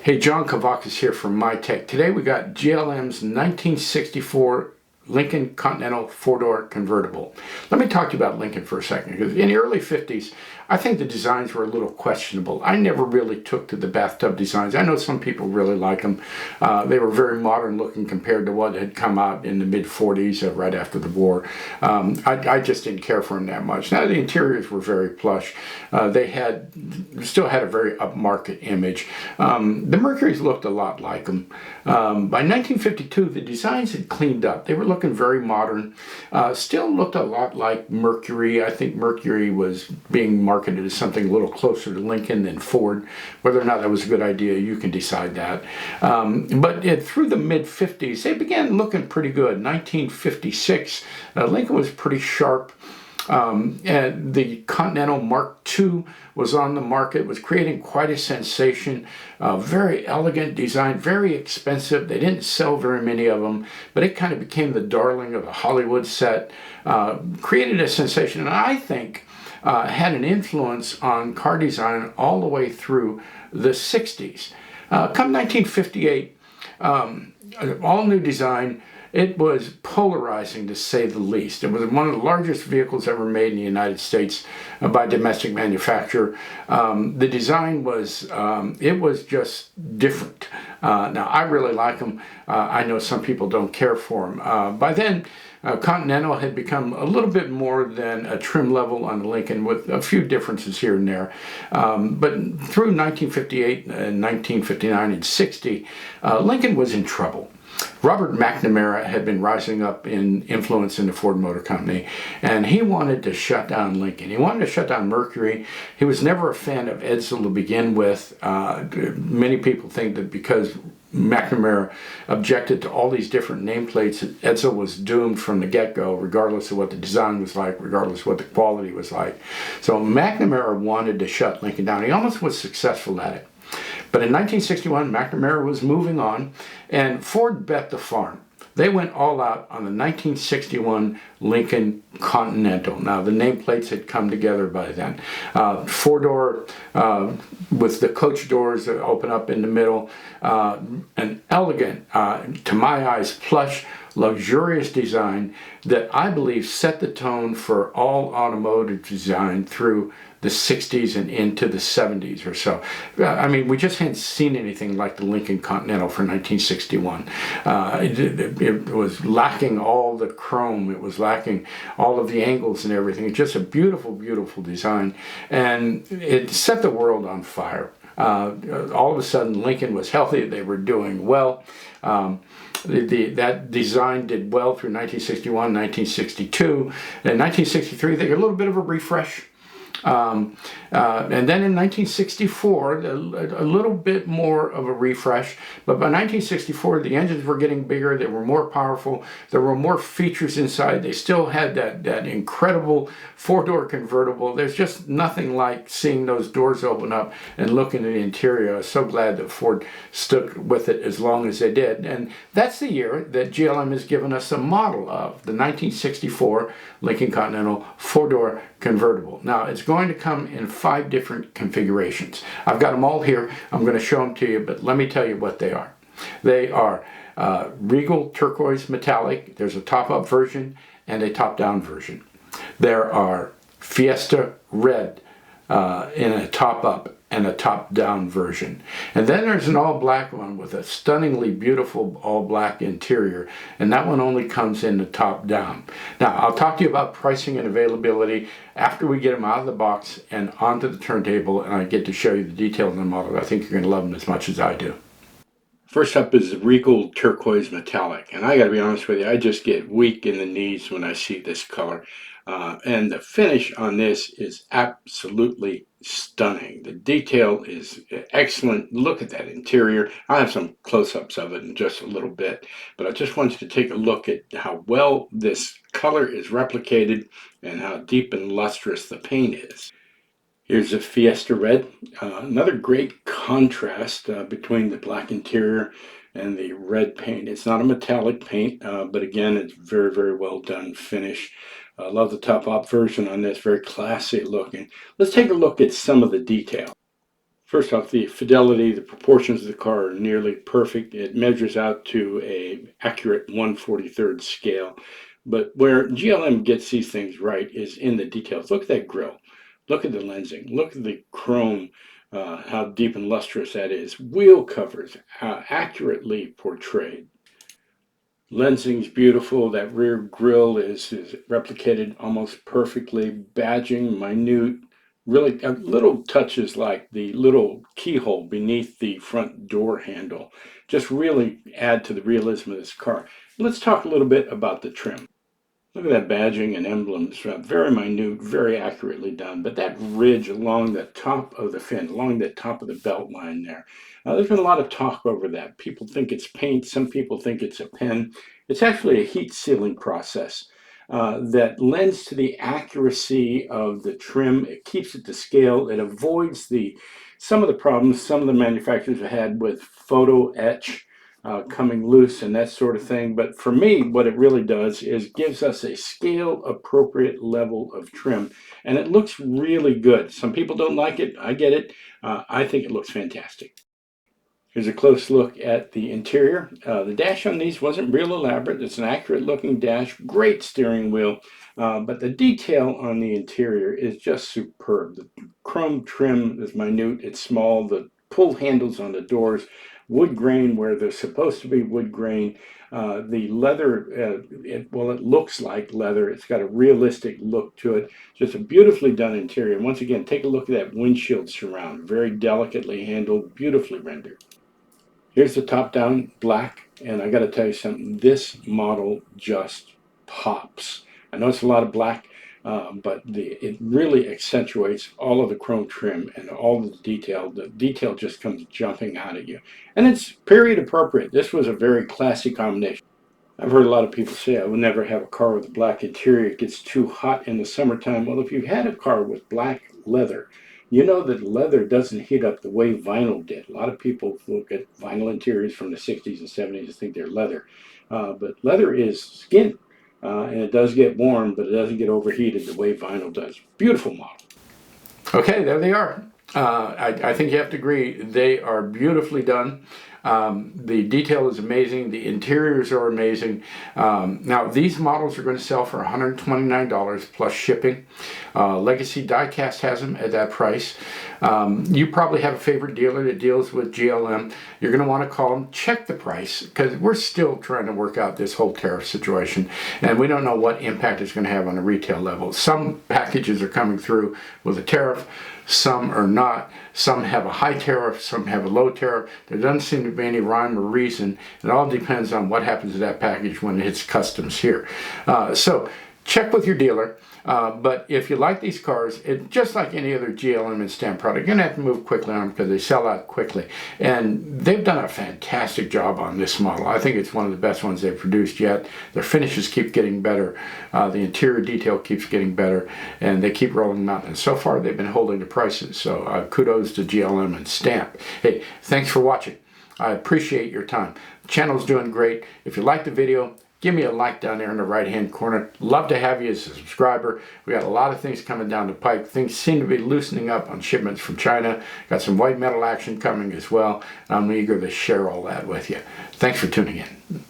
Hey, John Kavakis here from MyTech. Today we got GLM's 1964 Lincoln Continental four-door convertible. Let me talk to you about Lincoln for a second, because in the early 50s, I think the designs were a little questionable. I never really took to the bathtub designs. I know some people really like them. They were very modern looking compared to what had come out in the mid-40s, right after the war. I just didn't care for them that much. Now, the interiors were very plush. They still had a very upmarket image. The Mercurys looked a lot like them. By 1952, the designs had cleaned up. They were looking very modern. Still looked a lot like Mercury. I think Mercury was being marketed as something a little closer to Lincoln than Ford. Whether or not that was a good idea, you can decide that. But through the mid-50s, they began looking pretty good. 1956, Lincoln was pretty sharp. And the Continental Mark II was on the market, was creating quite a sensation. Very elegant design, very expensive. They didn't sell very many of them, but it kind of became the darling of the Hollywood set. Created a sensation, and I think had an influence on car design all the way through the 60s. Come 1958, all new design. It was polarizing, to say the least. It was one of the largest vehicles ever made in the United States by a domestic manufacturer. The design was, it was just different. Now, I really like them. I know some people don't care for them. By then, Continental had become a little bit more than a trim level on the Lincoln, with a few differences here and there. But through 1958 and 1959 and 60, Lincoln was in trouble. Robert McNamara had been rising up in influence in the Ford Motor Company, and he wanted to shut down Lincoln. He wanted to shut down Mercury. He was never a fan of Edsel to begin with. Many people think that because McNamara objected to all these different nameplates, Edsel was doomed from the get-go, regardless of what the design was like, regardless of what the quality was like. So McNamara wanted to shut Lincoln down. He almost was successful at it. But in 1961, McNamara was moving on, and Ford bet the farm. They went all out on the 1961 Lincoln Continental. Now, the nameplates had come together by then. Four-door with the coach doors that open up in the middle. An elegant, to my eyes, plush, luxurious design that I believe set the tone for all automotive design through the 60s and into the 70s or so. I mean, we just hadn't seen anything like the Lincoln Continental for 1961. It was lacking all the chrome. It was lacking all of the angles and everything. It's just a beautiful, beautiful design. And it set the world on fire. All of a sudden, Lincoln was healthy. They were doing well. That design did well through 1961, 1962. In 1963, they got a little bit of a refresh. And then in 1964, a little bit more of a refresh. But by 1964, the engines were getting bigger. They were more powerful. There were more features inside. They still had that incredible four-door convertible. There's just nothing like seeing those doors open up and looking at the interior. I was so glad that Ford stuck with it as long as they did. And that's the year that GLM has given us a model of the 1964 Lincoln Continental four-door convertible. Now, it's going to come in 5 different configurations. I've got them all here. I'm going to show them to you, but let me tell you what they are. They are Regal Turquoise Metallic. There's a top-up version and a top-down version. There are Fiesta Red in a top-up and a top-down version. And then there's an all-black one with a stunningly beautiful all-black interior, and that one only comes in the top-down. Now, I'll talk to you about pricing and availability after we get them out of the box and onto the turntable, and I get to show you the details of the model. I think you're going to love them as much as I do. First up is the Regal Turquoise Metallic, and I got to be honest with you, I just get weak in the knees when I see this color. And the finish on this is absolutely stunning. The detail is excellent. Look at that interior. I have some close-ups of it in just a little bit, but I just want you to take a look at how well this color is replicated and how deep and lustrous the paint is. Here's a Fiesta Red, another great contrast between the black interior and the red paint. It's not a metallic paint, but again, it's very, very well done finish. I love the top-up version on this, very classy looking. Let's take a look at some of the detail. First off, the fidelity, the proportions of the car are nearly perfect. It measures out to a accurate 1/43rd scale. But where GLM gets these things right is in the details. Look at that grille. Look at the lensing. Look at the chrome, how deep and lustrous that is. Wheel covers, accurately portrayed. Lensing's beautiful. That rear grille is replicated almost perfectly. Badging, minute, really little touches like the little keyhole beneath the front door handle just really add to the realism of this car. Let's talk a little bit about the trim. Look at that badging and emblems, very minute, very accurately done. But that ridge along the top of the fin, along the top of the belt line there, there's been a lot of talk over that. People think it's paint, some people think it's a pen. It's actually a heat sealing process that lends to the accuracy of the trim. It keeps it to scale. It avoids some of the problems some of the manufacturers have had with photo etch coming loose and that sort of thing. But for me, what it really does is gives us a scale appropriate level of trim, and it looks really good. Some people don't like it. I get it. I think it looks fantastic. Here's a close look at the interior. The dash on these wasn't real elaborate. It's an accurate looking dash, great steering wheel, but the detail on the interior is just superb. The chrome trim is minute, it's small. The pull handles on the doors, wood grain where there's supposed to be wood grain. The leather, it looks like leather. It's got a realistic look to it. Just a beautifully done interior. And once again, take a look at that windshield surround. Very delicately handled, beautifully rendered. Here's the top down black, and I got to tell you something, this model just pops. I know it's a lot of black, but it really accentuates all of the chrome trim and all of the detail. The detail just comes jumping out at you. And it's period appropriate. This was a very classy combination. I've heard a lot of people say I will never have a car with a black interior. It gets too hot in the summertime. Well, if you've had a car with black leather, you know that leather doesn't heat up the way vinyl did. A lot of people look at vinyl interiors from the 60s and 70s and think they're leather. But leather is skin, and it does get warm, but it doesn't get overheated the way vinyl does. Beautiful model. Okay, there they are. I think you have to agree, they are beautifully done. The detail is amazing. The interiors are amazing. Now, these models are going to sell for $129 plus shipping. Legacy Diecast has them at that price. You probably have a favorite dealer that deals with GLM. You're going to want to call them, check the price, because we're still trying to work out this whole tariff situation, and we don't know what impact it's going to have on the retail level. Some packages are coming through with a tariff. Some are not. Some have a high tariff, some have a low tariff. There doesn't seem to be any rhyme or reason. It all depends on what happens to that package when it hits customs here. So check with your dealer. But if you like these cars, just like any other GLM and stamp product, you're going to have to move quickly on them because they sell out quickly. And they've done a fantastic job on this model. I think it's one of the best ones they've produced yet. Their finishes keep getting better. The interior detail keeps getting better. And they keep rolling them out. And so far, they've been holding the prices. So kudos to GLM and Stamp. Hey, thanks for watching. I appreciate your time. The channel's doing great. If you liked the video, give me a like down there in the right-hand corner. Love to have you as a subscriber. We got a lot of things coming down the pipe. Things seem to be loosening up on shipments from China. Got some white metal action coming as well. I'm eager to share all that with you. Thanks for tuning in.